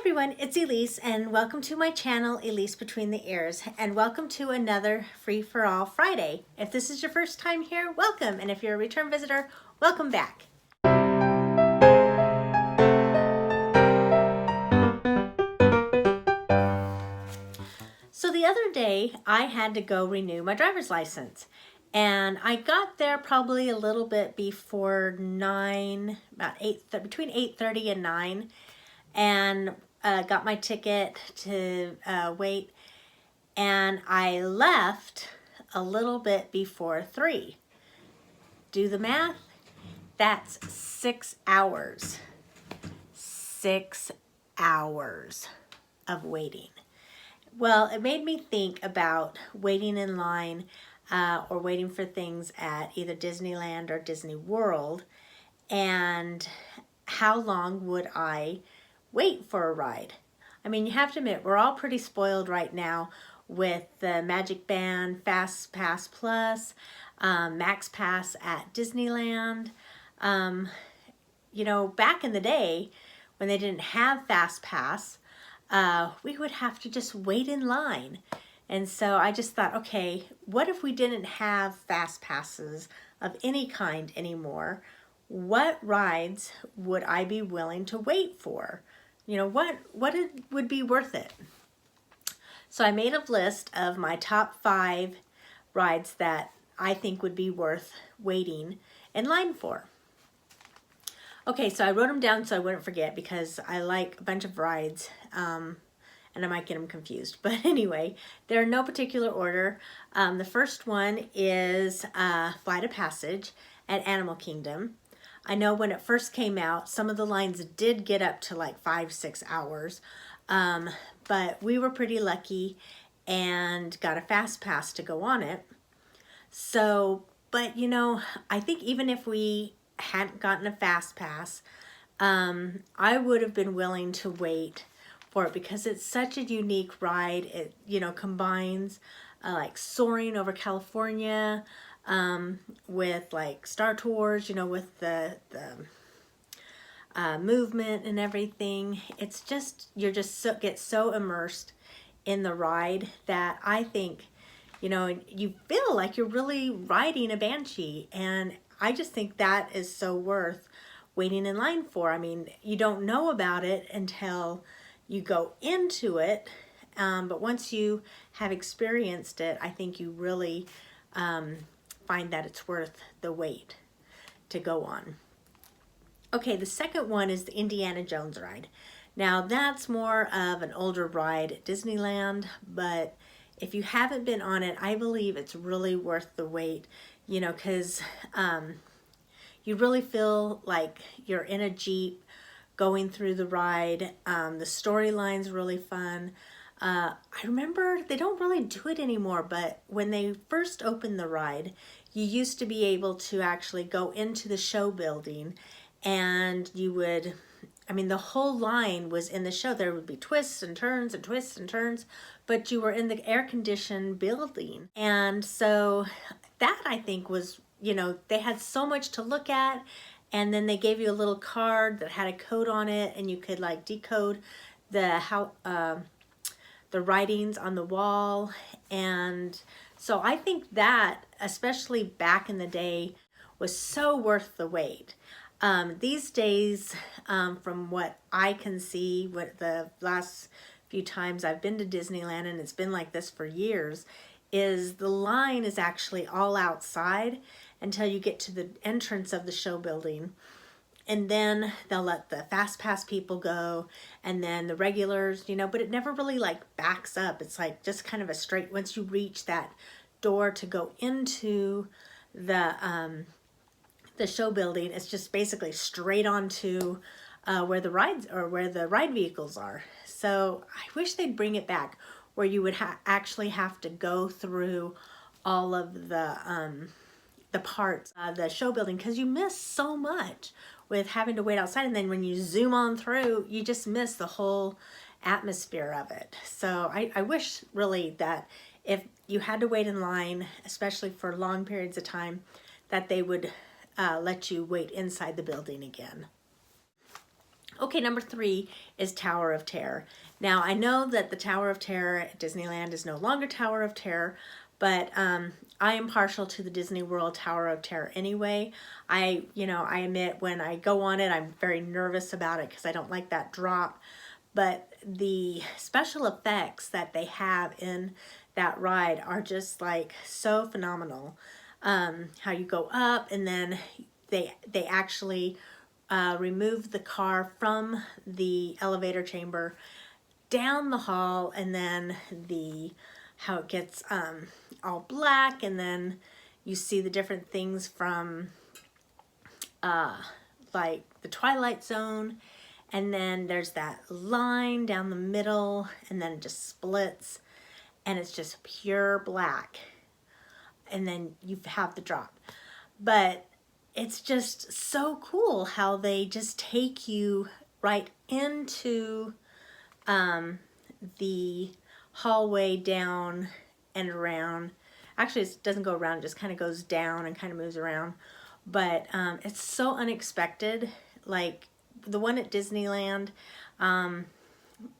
everyone, it's Elise and welcome to my channel, Elise Between the Ears, and welcome to another Free for All Friday. If this is your first time here, welcome, and if you're a return visitor, welcome back. So the other day, I had to go renew my driver's license, and I got there probably a little bit before 9, between 8:30 and 9, and got my ticket to wait, and I left a little bit before 3. Do the math, that's 6 hours. 6 hours of waiting. Well, it made me think about waiting in line or waiting for things at either Disneyland or Disney World, and how long would I wait for a ride? I mean, you have to admit, we're all pretty spoiled right now with the Magic Band, Fast Pass Plus, Max Pass at Disneyland. You know, back in the day when they didn't have Fast Pass, we would have to just wait in line. And so I just thought, okay, what if we didn't have Fast Passes of any kind anymore? What rides would I be willing to wait for? You know, what would be worth it? So I made a list of my top 5 rides that I think would be worth waiting in line for. Okay, so I wrote them down so I wouldn't forget because I like a bunch of rides and I might get them confused. But anyway, they're in no particular order. The first one is Flight of Passage at Animal Kingdom. I know when it first came out, some of the lines did get up to like 5-6 hours, but we were pretty lucky and got a fast pass to go on it. So, but you know, I think even if we hadn't gotten a fast pass, I would have been willing to wait for it because it's such a unique ride. It, you know, combines like soaring over California, with like Star Tours, you know, with the movement and everything. It's just, get so immersed in the ride that I think, you know, you feel like you're really riding a Banshee, and I just think that is so worth waiting in line for. I mean, you don't know about it until you go into it, but once you have experienced it, I think you really find that it's worth the wait to go on. Okay, the second one is the Indiana Jones ride. Now that's more of an older ride at Disneyland, but if you haven't been on it, I believe it's really worth the wait, you know, because you really feel like you're in a Jeep going through the ride. The storyline's really fun. I remember they don't really do it anymore, but when they first opened the ride, you used to be able to actually go into the show building, and you would, I mean, the whole line was in the show. There would be twists and turns and twists and turns, but you were in the air-conditioned building. And so that, I think, was, you know, they had so much to look at, and then they gave you a little card that had a code on it, and you could like decode the writings on the wall. And so I think that, especially back in the day, was so worth the wait. These days, from what I can see, what the last few times I've been to Disneyland, and it's been like this for years, is the line is actually all outside until you get to the entrance of the show building. And then they'll let the fast pass people go, and then the regulars, you know, but it never really like backs up. It's like just kind of a straight, once you reach that door to go into the show building, it's just basically straight onto where the rides, or where the ride vehicles are. So I wish they'd bring it back where you would actually have to go through all of the parts of the show building, because you miss so much with having to wait outside, and then when you zoom on through, you just miss the whole atmosphere of it. So I wish really that if you had to wait in line, especially for long periods of time, that they would let you wait inside the building again. Okay, number 3 is Tower of Terror. Now, I know that the Tower of Terror at Disneyland is no longer Tower of Terror, but I am partial to the Disney World Tower of Terror anyway. I admit when I go on it, I'm very nervous about it because I don't like that drop. But the special effects that they have in that ride are just like so phenomenal. How you go up and then they actually remove the car from the elevator chamber down the hall, and then how it gets all black, and then you see the different things from like the Twilight Zone, and then there's that line down the middle, and then it just splits, and it's just pure black, and then you have the drop. But it's just so cool how they just take you right into the hallway down and around. Actually, it doesn't go around, it just kind of goes down and kind of moves around. But it's so unexpected. Like the one at Disneyland,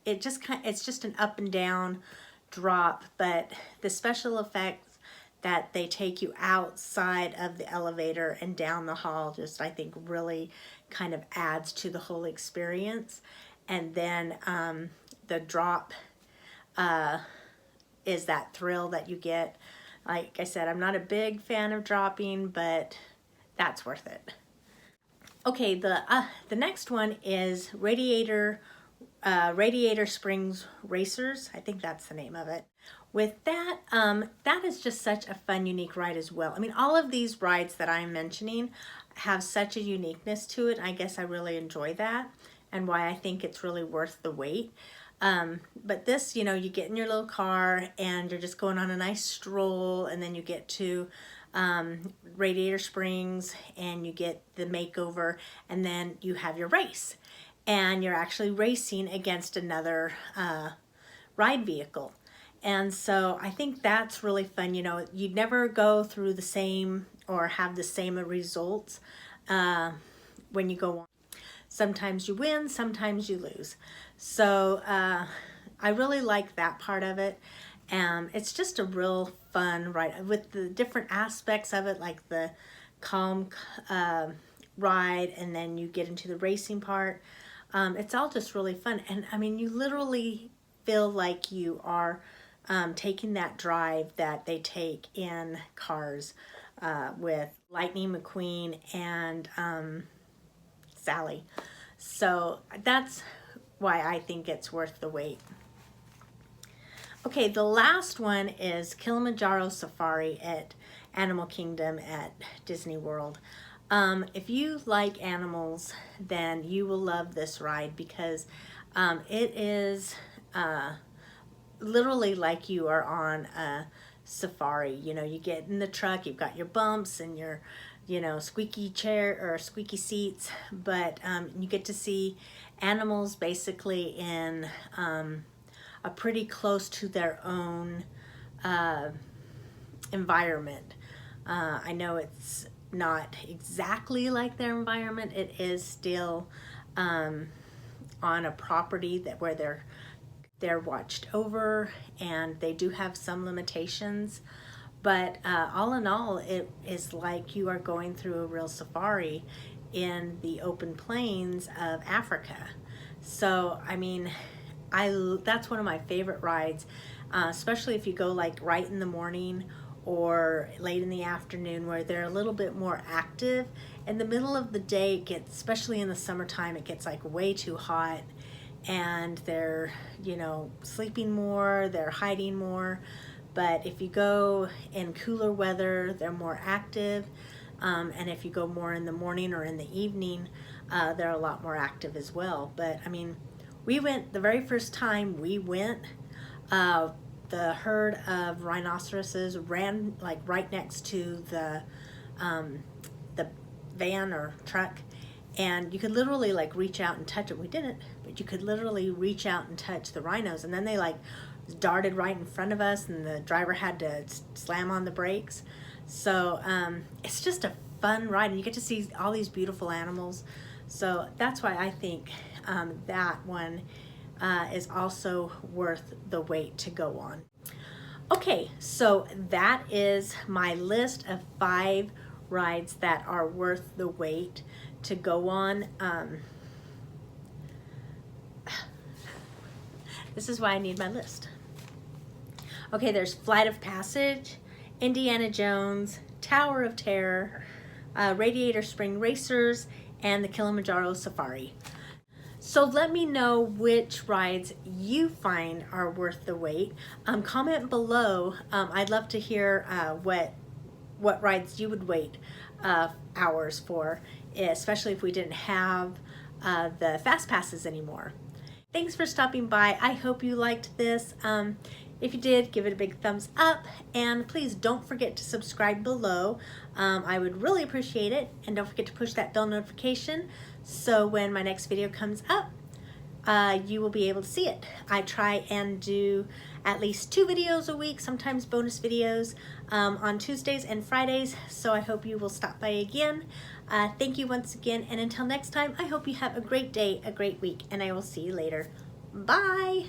it's just an up and down drop, but the special effects that they take you outside of the elevator and down the hall just, I think, really kind of adds to the whole experience. And then the drop is that thrill that you get. Like I said, I'm not a big fan of dropping, but that's worth it. Okay, the next one is Radiator Springs Racers. I think that's the name of it. With that, that is just such a fun, unique ride as well. I mean, all of these rides that I'm mentioning have such a uniqueness to it. I guess I really enjoy that, and why I think it's really worth the wait. But this, you get in your little car and you're just going on a nice stroll, and then you get to Radiator Springs and you get the makeover, and then you have your race, and you're actually racing against another ride vehicle. And so I think that's really fun. You never go through the same or have the same results when you go on. Sometimes you win, sometimes you lose. So I really like that part of it. It's just a real fun ride with the different aspects of it, like the calm ride, and then you get into the racing part. It's all just really fun. And I mean, you literally feel like you are taking that drive that they take in Cars with Lightning McQueen and Sally. So that's why I think it's worth the wait. Okay, the last one is Kilimanjaro Safari at Animal Kingdom at Disney World. If you like animals, then you will love this ride, because it is literally like you are on a safari. You get in the truck, you've got your bumps and your squeaky chair or squeaky seats, but you get to see animals basically in a pretty close to their own environment. I know it's not exactly like their environment. It is still on a property where they're watched over, and they do have some limitations. But all in all, it is like you are going through a real safari in the open plains of Africa. So, I mean, that's one of my favorite rides, especially if you go like right in the morning or late in the afternoon, where they're a little bit more active. In the middle of the day, it gets, especially in the summertime, it gets like way too hot, and they're, sleeping more, they're hiding more. But if you go in cooler weather, they're more active. And if you go more in the morning or in the evening, they're a lot more active as well. But I mean, we went the very first time we went, the herd of rhinoceroses ran like right next to the van or truck, and you could literally like reach out and touch it. We didn't, but you could literally reach out and touch the rhinos, and then they like darted right in front of us, and the driver had to slam on the brakes. So it's just a fun ride, and you get to see all these beautiful animals. So that's why I think that one is also worth the wait to go on. Okay, so that is my list of 5 rides that are worth the wait to go on. This is why I need my list. Okay, there's Flight of Passage, Indiana Jones, Tower of Terror, Radiator Spring Racers, and the Kilimanjaro Safari. So let me know which rides you find are worth the wait. Comment below. I'd love to hear what rides you would wait hours for, especially if we didn't have the fast passes anymore. Thanks for stopping by. I hope you liked this. If you did, give it a big thumbs up, and please don't forget to subscribe below. I would really appreciate it, and don't forget to push that bell notification so when my next video comes up, you will be able to see it. I try and do at least 2 videos a week, sometimes bonus videos on Tuesdays and Fridays, so I hope you will stop by again. Thank you once again, and until next time, I hope you have a great day, a great week, and I will see you later. Bye!